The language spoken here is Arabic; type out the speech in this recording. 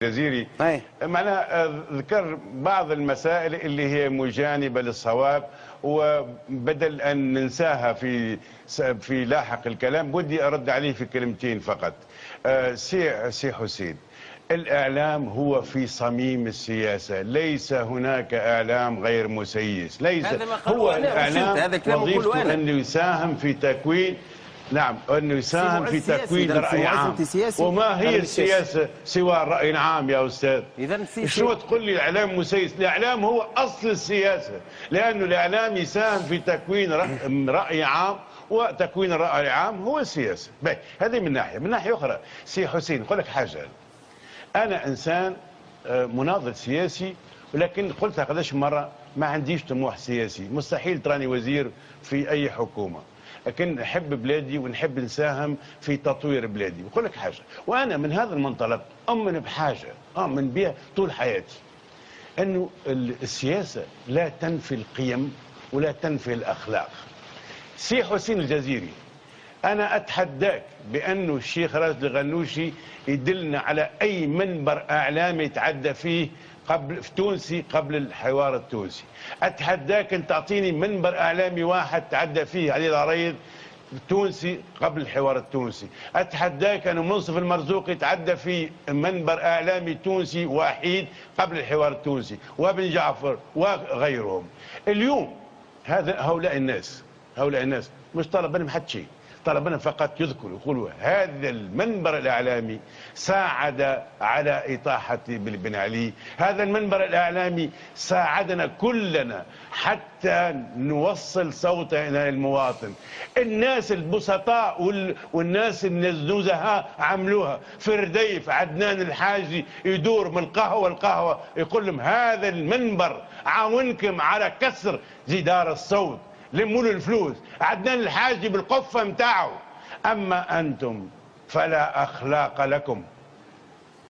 الجزيري أي. معناها ذكر بعض المسائل اللي هي مجانبة للصواب، وبدل أن ننساها في لاحق الكلام بدي أرد عليه في كلمتين فقط. سي حسين، الإعلام هو في صميم السياسة، ليس هناك إعلام غير مسيس، ليس هو الإعلام وظيفته أنه يساهم في تكوين، نعم، أنه يساهم في تكوين رأي عام. وما هي السياسة سوى الرأي العام يا أستاذ؟ شو تقول لي الإعلام مسيس؟ الإعلام هو أصل السياسة، لأنه الإعلام يساهم في تكوين رأي عام، وتكوين الرأي العام هو السياسة. هذه من ناحية. من ناحية أخرى سي حسين، أقول لك حاجة، أنا إنسان مناضل سياسي، ولكن قلتها قداش مرة، ما عنديش طموح سياسي، مستحيل تراني وزير في أي حكومة، لكن نحب بلادي ونحب نساهم في تطوير بلادي. بقول لك حاجة، وأنا من هذا المنطلق أؤمن بحاجة أؤمن بها طول حياتي، أنه السياسة لا تنفي القيم ولا تنفي الأخلاق. سي حسين الجزيري، أنا أتحداك بأنه الشيخ راشد الغنوشي يدلنا على أي منبر إعلامي يتعدى فيه في تونسي قبل الحوار التونسي. أتحداك أن تعطيني منبر إعلامي واحد تعدى فيه علي العريض تونسي قبل الحوار التونسي. أتحداك أن منصف المرزوقي يتعدى في منبر إعلامي تونسي وحيد قبل الحوار التونسي، وابن جعفر وغيرهم. اليوم هؤلاء الناس مش طلب منهم حتى شيء، طلب منهم فقط يذكروا يقولوا هذا المنبر الإعلامي ساعد على إطاحة بن علي، هذا المنبر الإعلامي ساعدنا كلنا حتى نوصل صوتنا إلى المواطن. الناس البسطاء والناس النزهاء عملوها. في رديف عدنان الحاجي يدور من قهوة لقهوة يقول لهم هذا المنبر عاونكم على كسر جدار الصوت، لموا له الفلوس. عدنان الحاجي بالقفه متاعه. اما انتم فلا اخلاق لكم.